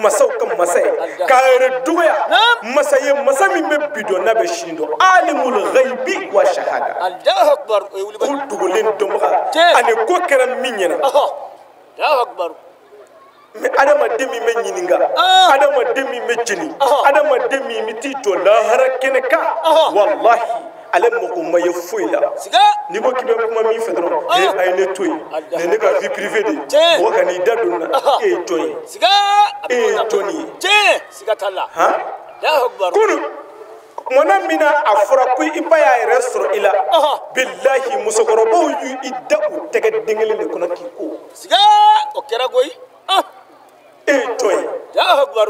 masaw ka masay kaire dugoya masaye masami me bidona be shindo alimul ghaibi wa shahada Allahu akbar ko dugulin domba ane ko kera minyana Allahu akbar me adama demi me nyininga adama demi me jini adama demi mi tito la harakene ka wallahi ale moko maye foila ni ko kibe kuma mi fedro e ay ne toy ne ka vie privée de wo kan ida donna e toy siga e toni je siga talla ha Allahu akbar kunu mona mina afra ko ibaya resro ila billahi musogorobo yu idda u tege dingeli le kono ki ko siga o kera goyi e toy Allahu akbar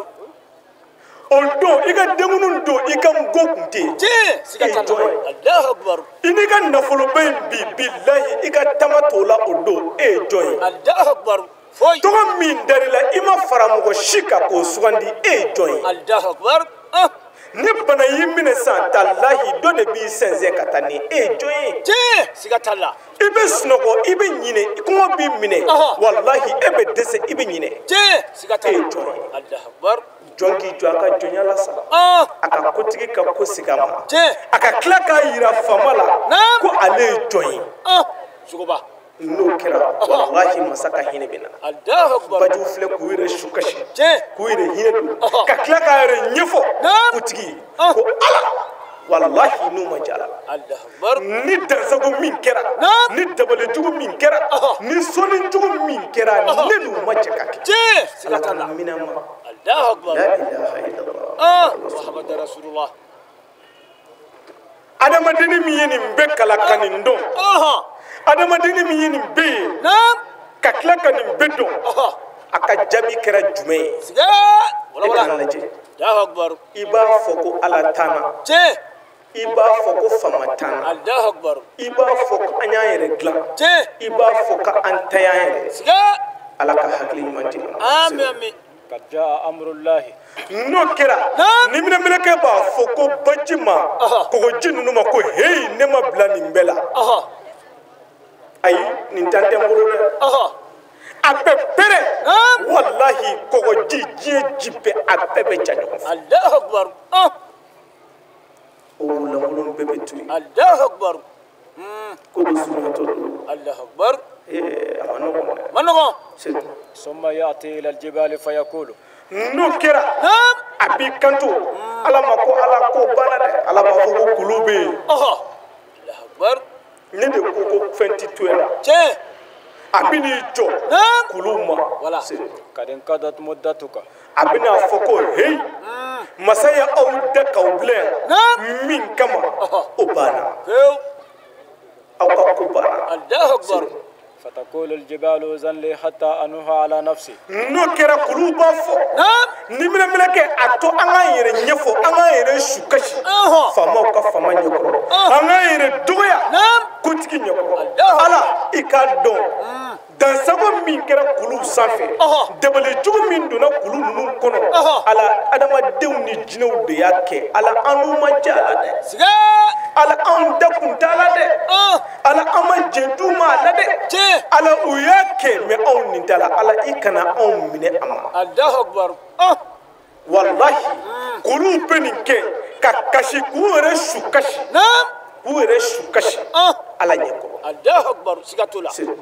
ondo iga demunun do iga ngokunte je siga talla Allahu akbar iniga nafolo ben bi billahi iga tamatola ondo e joy Allahu akbar foy to min darila ima faramugo shika ko sugandi e joy Allahu akbar ne bana yimine san tallahi do de bi senze katani e joy je siga talla ibe snogo ibe nyine ko bi mine wallahi ebe dese ibe nyine je siga talla Allahu akbar jonki jo aka jonyala sa aka kotigi ka ko sigama je aka klaka yira famala ko ale joy sugoba no kira wallahi masaka hine bina Allahu akbar baju fle ku yire shukashi je ku yire hine ka klaka yire nyefo kotigi ko ala wallahi no majala Allahu akbar ni dansago min kera ni dabale jugu min kera ni sonin jugu min kera ne no majaka je sigatana minama Allahu akbar la ilaha illallah Muhammad rasulullah adama dini mi yeni mbe kala kanindo adama dini mi yeni mbe ka kila kanin bedo aka jabi kera jume siga wala wala Allahu akbar iba foko ala tana je iba foko famatana Allahu akbar iba foko anya yere glan je iba foko antaya yere siga ala ka hakli manti amin amin قد جاء أمر الله no kera ni mina mina ke ba foko bajima ko jinu numa ko hey ne ma blani mbela ay nin tante mburu abe pere wallahi ko jije jibe abe be janyo Allahu akbar o la mulun bebe tuyi Allahu akbar ko do sunu to Allahu akbar amano manogo ثم يأتي إلى الجبال فيقول no kera abi kanto ala ma ko bana de ala ma fo ko kulube Allahu akbar ni de ko fenti tuela je abini jo kuluma wala قد انقضت مدتك abina foko hey masaya au da kauble min kama obana au ka kubana Allahu akbar فتقول الجبال أذن لي حتى أنوها على نفسي no kera kuluba fo ni mina mina ke ato anga yere nyefo anga yere shukashi fama ka fama nyekoro anga yere doya i k'a dɔn dansago min kɛra kuluw sanfɛ dabalijugu min donna kulu ninnu kɔnɔ ala adamadenw ni jinɛw de y'a kɛ ala an n'u ma diya la dɛ ala anw da kun t'a la dɛ ala an ma jɛ d'u ma a la dɛ ala u y'a kɛ mɛ anw nin t'a la ala i kana anw minɛ a ma wallahi kuluw bɛ nin kɛ ka kasi k'u yɛrɛ su kasi k'u yɛrɛ su kasi ala ɲɛ kɔrɔ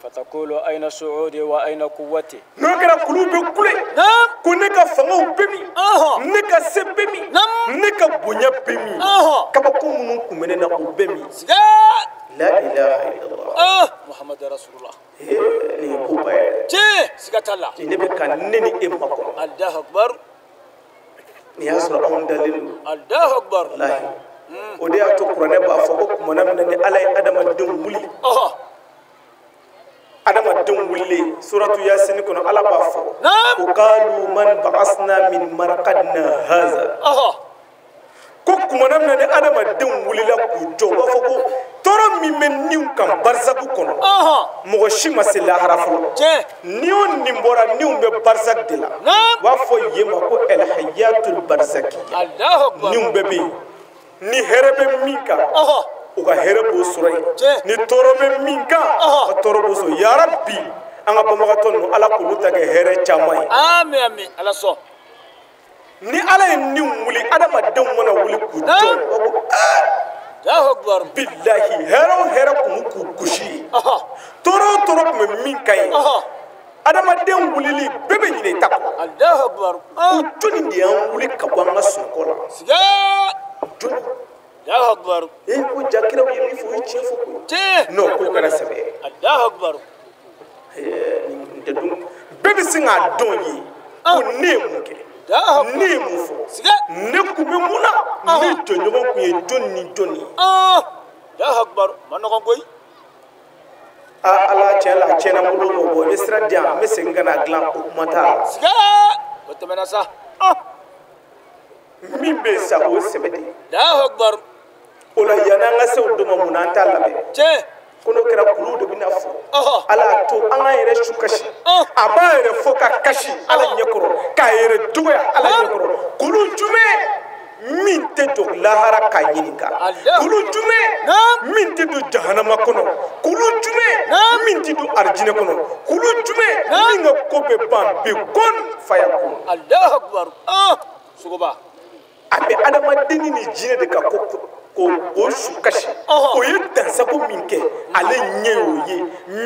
فتقول أين سعودي وأين قوتي n'o kɛra kulu bɛ kule ko ne ka fangaw bɛ min ne ka se bɛ min ne ka bonya bɛ min kabako minnu kun bɛ ne na o bɛ min la ilaha illallah محمد رسول الله nin ye koba ye dɛ ne bɛ ka ne ni e makɔnɔ الله أكبر nin y'a sɔrɔ anw dalen don الله أكبر walahi o de y'a to kuranɛ b'a fɔ ko kumana min na ni ala ye adamadenw wuli adamadenw wililen suratu yasin kɔnɔ ala b'a fɔ ko qalu man ba'asna min marqadina haza ko kumana min na ni adamadenw wulila k'u jɔ u b'a fɔ ko tɔɔrɔ min bɛ niw kan barzaku kɔnɔ mɔgɔ si ma se lahara fɔlɔ ni o nin bɔra niw bɛ barzak de la u b'a fɔ yen ma ko elhayatul barzaki niw bɛɛ bɛ yen ni hɛrɛ bɛ min kan u ka hɛrɛ b'o sɔrɔ yen ni tɔɔrɔ bɛ min kan ka tɔɔrɔ b'o sɔrɔ yarabi an ka banbagatɔ ninnu ala k'olu ta kɛ hɛrɛ caman ye آمين آمين على صوت ni ala ye niw wuli adamadenw mana wuli k'u jɔ الله أكبر bilahi hɛrɛ o hɛrɛ kun b'u k'u gosi ye tɔɔrɔ o tɔɔrɔ kun bɛ min ka ɲi adamaden wulili bɛɛ bɛ ɲinɛ i ta kɔ الله أكبر o jɔnni de y'an wuli ka bɔ an ka sunɔgɔ la jɔnni الله أكبر ko jakiraw ye min fɔ o ye tiɲɛ fɔ koyi non k'o kɛra sɛbɛ ye الله أكبر nin tɛ dun bɛɛ bɛ se k'a dɔn ye ko ne ye mun kɛ ne ye mun fɔ ne kun bɛ mun na ne jɔɲɔgɔn kun ye jɔn ni jɔn ye الله أكبر ما نقول كوي ala tiɲɛ la a tiɲɛna n bolo o bɔ i bɛ sira di yan n bɛ segin ka na dilan o kuma t'a la o tɛmɛna sa min bɛ yen sa o ye sɛbɛ de ye الله أكبر o la yan'an ka se o don ma mun na an t'a lamɛn ko n'o kɛra kulu de bɛna fɔ ala y'a to an k'an yɛrɛ su kasi a b'a yɛrɛ fɔ ka kasi ala ɲɛkɔrɔ k'a yɛrɛ dɔgɔya ala ɲɛkɔrɔ kulu jumɛn min tɛ don lahara k'a ɲininka kulu jumɛn min tɛ don jahanama kɔnɔ kulu jumɛn min tɛ don arijinɛ kɔnɔ kulu jumɛn min ka ko bɛ ban bi kɔn faya kɔnɔ الله أكبر suguba a bɛ adamadenni ni jinɛ de ka ko o su kasi o ye dansago min kɛ ale ɲɛ y'o ye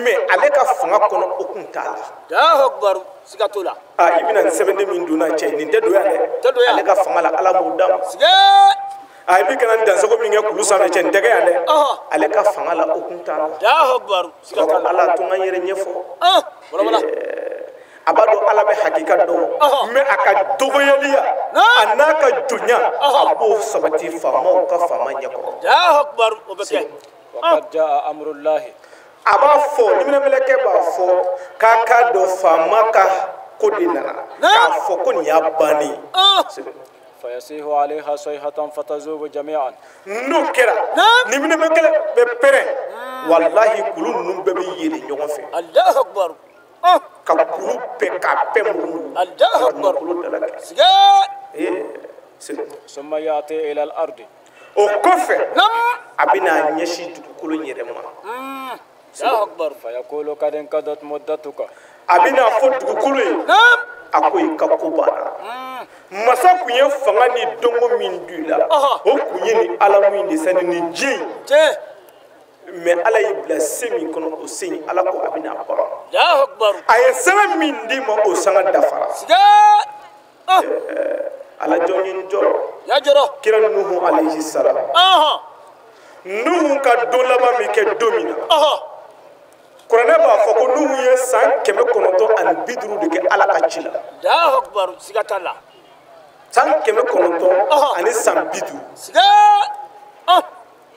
mɛ ale ka fanga kɔnɔ o kun t'a la الله أكبر siga t'o la i bɛna nin sɛbɛnden min donna cɛ nin tɛ don yan dɛ ale ka fanga la ala m'o d'a ma i bɛ kana nin dansago min kɛ kulu sanfɛ cɛ nin tɛ kɛ yan dɛ ale ka fanga la o kun t'a la الله أكبر siga t'o la ala to n ka n yɛrɛ ɲɛfɔ wala a b'a dɔn ala bɛ hakika dɔn mɛ a ka dɔgɔyaliya a n'a ka jonya a b'o sabati faamaw ka faama ɲɛkɔrɔ الله أكبر o bɛ kɛ وقد جاء أمر الله a b'a fɔ ɲiminamɛlɛkɛ b'a fɔ k'a k'a dɔn faama ka ko de nana k'a fɔ ko nin y'a bannen فيصيح عليها صيحة فتذوب جميعا n'o kɛra ɲiminamɛlɛkɛ bɛ pɛrɛn walahi kulu ninnu bɛɛ bɛ yɛlɛ ɲɔgɔn fɛ الله أكبر ka kulu bɛɛ k'a bɛɛ mugu الله أكبر kulu dalakɛ ثم يأتي إلى الأرض o kɔfɛ a bɛna ɲɛsin dugukolo yɛrɛ ma الله أكبر فيقول قد انقضت مدتك a bɛna fɔ dugukolo ye a ko i ka ko banna masa kun ye fanga ni dɔnko min di i la o kun ye ni alamu in de sani ni diɲɛ in mɛ ala y'i bila se min kɔnɔ o se in ala ko a bɛna ban الله أكبر a ye sanga min d'i ma o sanga dafara ala jɔn ye n jɔrɔ يا جرو kira nuhu alayhi salam nuhu ka don laban min kɛ don min na kuranɛ b'a fɔ ko nuhu ye san 950 de kɛ ala ka ci la الله أكبر siga t'a la san 900 ani san 50 siga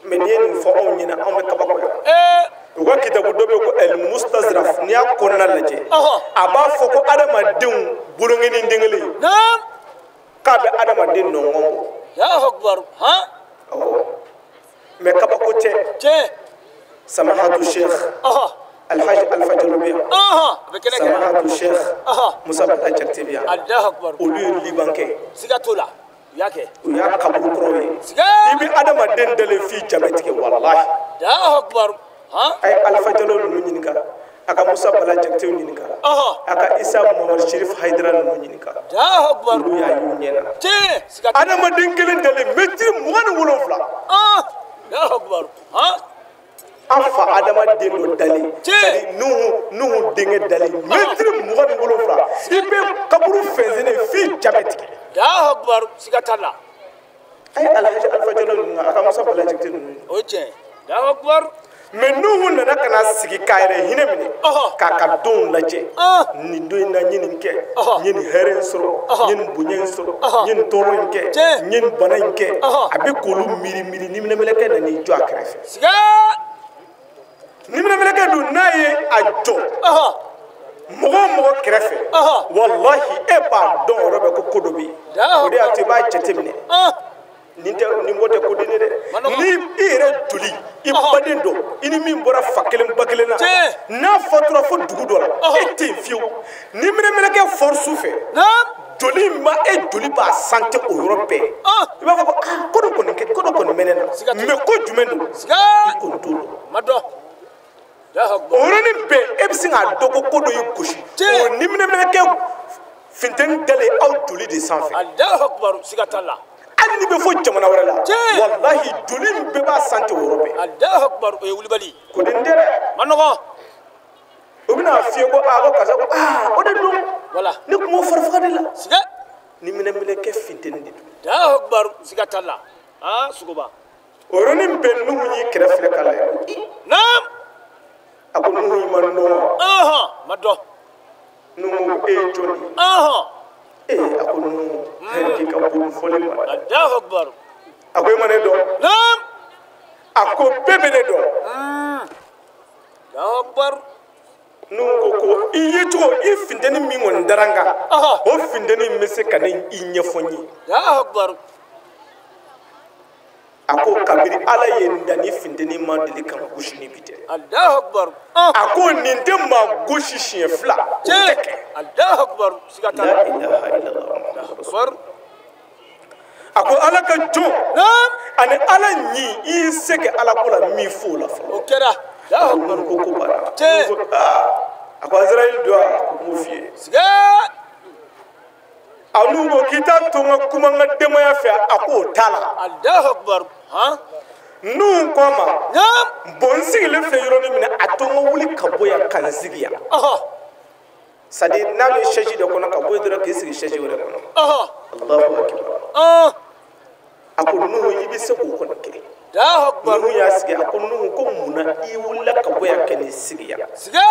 mɛ n'i ye nin fɔ anw ɲɛna anw bɛ kabako yan u ka kitabu dɔ bɛ yen ko el mustazraf n'i y'a kɔnɔna lajɛ a b'a fɔ ko adamadenw bolongɛni den kelen k'a bɛ adamaden nɔngɔn bɔ الله أكبر ها mɛ kabako tɛ سماحة الشيخ الحاج ألفا جلوبيا سماحة الشيخ موسى بلا جرتبيا الله أكبر ولي الليبانكي سيغاتولا ياكي ويا كابو كروي سيغا يبي ادم دندل في جابتك والله الله أكبر ها اي ألفا جلول نينكا aka Musa Bala Jakte nyinika aka Isa Muhammad Sharif Haidara nyinika الله أكبر ya yunyena تي سيغاتولا adama dengelen dele metri mugani wolofla الله أكبر ها afa adama delo dali sadi nuhu denge dali metri mugani wolofla ibe kaburu fezene fi jabetike الله أكبر سيغاتالا ay alhaji Alfa Jalo nga aka Musa Bala Jakte oje الله أكبر mais nuhu nana kana sigi kayre hine mine ka ka don laje ni do na nyini ke nyini heren soro nyini bunyen soro nyini toron ke nyini banan ke abi kolu miri miri ni mine meleke na ni jo akrefe siga ni mine meleke du naye ajo mogo krefe wallahi e ba don robe ko kodobi o de atiba chetemine ninte nimbote kodine de ni ire duli ibadin do ini min bora fakelen bakelena na fatura fo dugu do la ete fiu ni mine ke force fe duli ma e duli ba santé europe iba ko kodo ko menena me ko jumendo ko dulu mado orani be ebsinga dogo kodo yikushi o ni mine ke finten dele au duli de sanfé Allahu akbar sigatalla ani be fo jamana wala la wallahi dulim be ba santé europe Allahu akbar e wulibali ko dendere manogo obina fiye ko ago kaza ko o de dum wala ni ko mo farfa de la siga ni mine ke finteni de Allahu akbar sigatalla sugoba oroni be nu yi krefle kala nam ako nu yi manno mado nu e joni ako nu henki ka bu fole ma Allahu akbar ako mane do nam ako bebe de do Allahu akbar nu ko iyeto ifindeni mi ngon daranga o findeni mese kanen inyefonyi Allahu akbar ako kabiri ala yendani findeni ma deli kan gushini bite Allahu akbar ako ninde ma gushi shefla Allahu akbar sigata la ilaha illallah Allahu akbar ako ala ka jo ani ala nyi iseke ala kula mi fola o kera Allahu akbar ko bara ako Israel do ko fie siga anugo kita tonga kuma ngadema ya fa ako tala Allahu akbar nu koma bonsi le fe yoro ni mina atonga wuli kaboya kanzigiya sadi na be sheji de kono kaboy dira kisi sheji wala kono Allahu akbar ako nu yibi se ko kono ke Allahu akbar nu ya sige ako nu ko muna I wula kaboya kani sigiya siga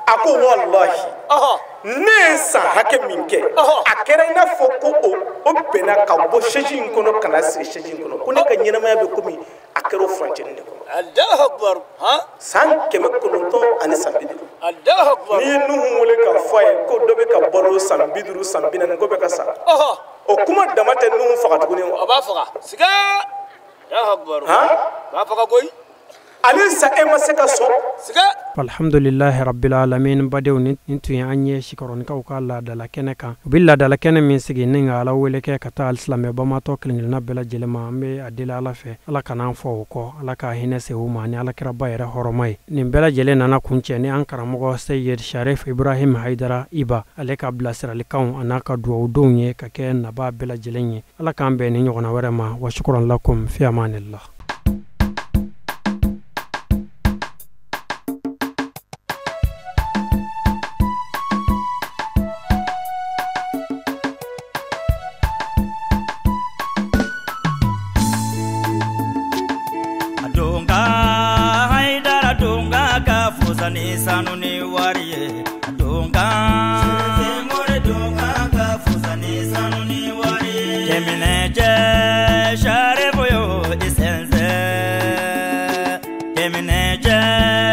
ako wallahi ne sa hake minke akere na foko o bena ka bo sheji kono kana se sheji kono kuni ka nyina ma be komi akero frontier ne kono Allahu akbar san keme kono to ani sambidi Allahu akbar ni nu wole ka faye ko dobe ka bolo sambiduru sambina ko be ka sa o kuma damate nu faga tuguni ba faga siga Allahu akbar ba faga goy alisa emaseka so siga alhamdulillahi rabbil alamin badew nintu anye shikaron ka ukala dala keneka billa dala kene min sigi ninga ala wele ke kata alislam ba ma to klin na bela jelema me adila ala fe ala kana fo ko ala ka hinese umani ala kira bayra horomai nin bela jelena na kunche ni ankara mo sayyid sharif ibrahim haidara iba aleka blasira likaw anaka duwa donye ka ken na ba bela jelenye ala kan be ni nyona warema wa shukran lakum fi amanillah Sanu ni wariye donga more donga ka fusani sanu ni wariye kemine je share boyo isenze kemine je